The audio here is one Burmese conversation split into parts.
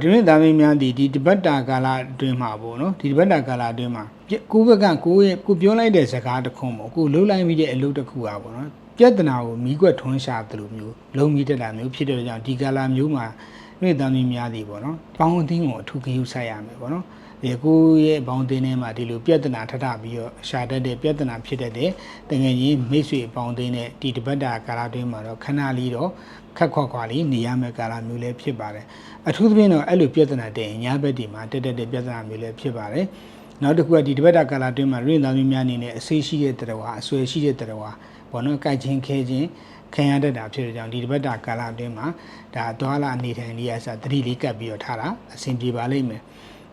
ဒီနေ့သားမင်းများဒီတပတ်တာကာလအတွင်းမှာပေါ့နော်ဒီတပတ်တာကာလအတွင်းမှာကိုဘက်ကကိုပြောလိုက်တဲ့စကားတစ်ခုပေါ့ကိုလှုပ်လိုက်ပြီးတဲ့အလုပ်တစ်ခုอ่ะပေါ့နော်ပြဿနာကိုမိကွက်ထွန်းရှာသလိုမျိုးလုံးမိတက်တာမျိုးဖြစ်တဲ့ကြောင့်ဒီကာလမျိုးမှာဒီနေ့သားမင်းများဒီပေါ့နော်ပေါင်းအသင်းကိုအထူးဂရုစိုက်ရမယ်ပေါ့နော်ဒီကိုရဲ့ဘောင်းတင်းထဲမှာဒီလိုပြဿနာထထပြီးတော့ရှာတတ်တဲ့ပြဿနာဖြစ်တတ်တဲ့တကယ်ကြီးမိတ်ဆွေပေါင်းတင်းတဲ့ဒီတပတ်တာကာလအတွင်းမှာတော့ခဏလေးတော့ခက်ခွာလေးနေရမယ့်ကာလမျိုးလည်းဖြစ်ပါတယ်အထူးသဖြင့်တော့အဲ့လိုပြဿနာတဲ့ညဘက်ဒီမှာတက်တဲ့ပြဿနာမျိုးလည်းဖြစ်ပါတယ်နောက်တစ်ခုကဒီတပတ်တာကာလအတွင်းမှာရင်းသားမျိုးများအနေနဲ့အဆေးရှိတဲ့တရားအဆွဲရှိတဲ့တရားဘောနော်ကြိုက်ချင်းခဲချင်းခံရတတ်တာဖြစ်တဲ့ကြောင့်ဒီတပတ်တာကာလအတွင်းမှာဒါသွားလာအနေထိုင်လေးရစသတိလေးကပ်ပြီးတော့ထားတာအဆင်ပြေပါလိမ့်မယ်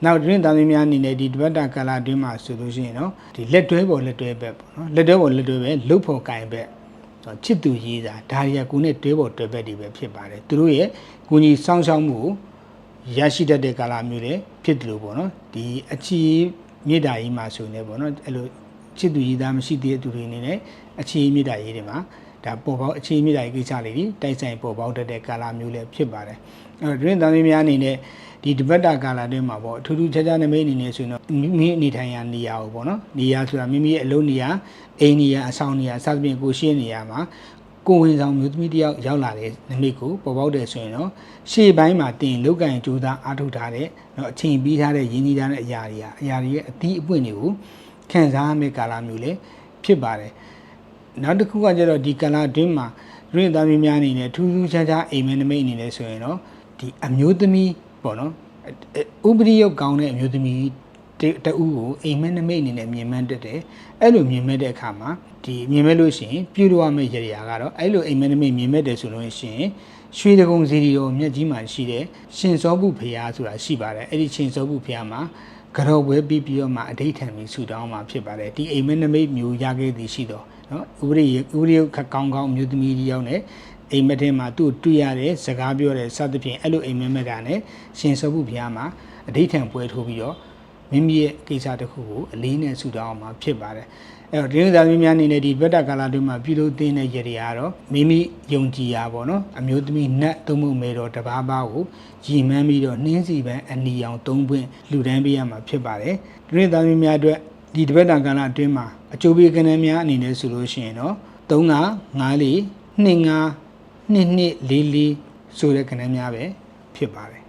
နောက်တွင်သားမင်းများအနေနဲ့ဒီတပတ်တာကာလအတွင်းမှာဆိုလို့ရှိရင်နော်ဒီလက်တွဲပေါ်လက်တွဲဘက်ပေါ့နော်လက်တွဲပေါ်လက်တွဲပဲလှုပ်ဖို့ကင်ဘက်ချစ်သူရေးတာဒါရီယာကိုနဲ့တွဲပေါ်တွဲဘက်တွေပဲဖြစ်ပါတယ်သူတို့ရဲ့ကိုကြီးစောင်းရှောင်းမှုကိုရရှိတတ်တဲ့ကာလမျိုးတွေဖြစ်တယ်လို့ပေါ့နော်ဒီအချီမြေတားကြီးမှာဆိုနေပေါ့နော်အဲ့လိုချစ်သူရေးသားမရှိသေးတဲ့သူတွေအနေနဲ့အချီမြေတားရေးတွေမှာဒါပေါ်ပေါက်အချီမြေတားရေးကိစ္စလေးတွေတိုက်ဆိုင်ပေါ်ပေါက်တတ်တဲ့ကာလမျိုးလည်းဖြစ်ပါတယ်အဲ့တော့တွင်သားမင်းများအနေနဲ့ဒီတပတ်တာကာလအတွင်းမှာပေါ့ထူးထူးခြားခြားနမိတ်အနေနဲ့ဆိုရင်တော့မိအနေထိုင်ရာနေရာကိုပေါ့နော်နေရာဆိုတာမိမိရဲ့အလုံးနေရာအိမ်နေရာအဆောင်နေရာစသဖြင့်ကိုရှင်းနေရာမှာကိုဝင်ဆောင်မျိုးသမီးတယောက်ရောက်လာတဲ့နမိတ်ကိုပေါ်ပေါက်တယ်ဆိုရင်တော့ရှေ့ပိုင်းမှာတင်လောက်ကင်ကြိုးစားအားထုတ်ထားတဲ့နော်အချိန်ပြီးထားတဲ့ရင်းနှီးထားတဲ့အရာတွေရဲ့အသီးအပွင့်တွေကိုခံစားရမယ့်ကာလမျိုးလည်းဖြစ်ပါတယ်နောက်တစ်ခုကကျတော့ဒီကာလအတွင်းမှာရင်းသားများအနေနဲ့ထူးထူးခြားခြားအိမ်မက်နမိတ်အနေနဲ့ဆိုရင်တော့ဒီအမျိုးသမီးပေါ့နော်ဥပဒေရုပ်ကောင်းတဲ့အမျိုးသမီးတအူးကိုအိမ်မက်နမိတ်အနေနဲ့မြင်မှန်းတက်တယ်အဲ့လိုမြင်မဲ့တဲ့အခါမှာဒီမြင်မဲ့လို့ရှိရင်ပြုလို့ရမယ့်ရရာကတော့အဲ့လိုအိမ်မက်နမိတ်မြင်မဲ့တယ်ဆိုလို့ရှိရင်ရွှေတကုံစီရီတော်မြက်ကြီးမှာရှိတဲ့ရှင်စောပုဖရာဆိုတာရှိပါတယ်အဲ့ဒီရှင်စောပုဖရာမှာကြော်ပွဲပြီးတော့မှအဋိဌံပြီးဆူတောင်းမှာဖြစ်ပါတယ်ဒီအိမ်မက်နမိတ်မျိုးရခဲ့သည်ရှိတော့နော်ဥပဒေရုပ်ကောင်းအမျိုးသမီးတယောက်နဲ့အိမ်မက်ထဲမှာသူ့တွေ့ရတဲ့စကားပြောတဲ့စသဖြင့်အဲ့လိုအိမ်မက်မက်တာနဲ့ရှင်စောပုဖရာမှာအဋိဌံပွဲထိုးပြီးတော့မိမိရဲ့ကိစ္စတစ်ခုကိုအလေးနဲ့ဆူတောင်းအောင်မှာဖြစ်ပါတယ်အဲ့တော့ဒီလိုသားများအနေနဲ့ဒီဗတ္တကာလအတွင်းမှာပြုလုပ်သင့်တဲ့ရည်ရကတော့မိမိယုံကြည်ရာပေါ့နော်အမျိုးသမီးနတ်သုံးမှုမေတော်တဘာဘာကိုရည်မှန်းပြီးတော့နှင်းစီပန်းအနီအောင်သုံးပွင့်လှူဒန်းပေးရမှာဖြစ်ပါတယ်ဒီလိုသားများအတွက်ဒီဗတ္တကာလအတွင်းမှာအကျိုးပေးကဏ္ဍများအနေနဲ့ဆိုလို့ရှိရင်တော့3 5 5 4 2 5 2 2 4 4ဆိုတဲ့ကဏ္ဍများပဲဖြစ်ပါတယ်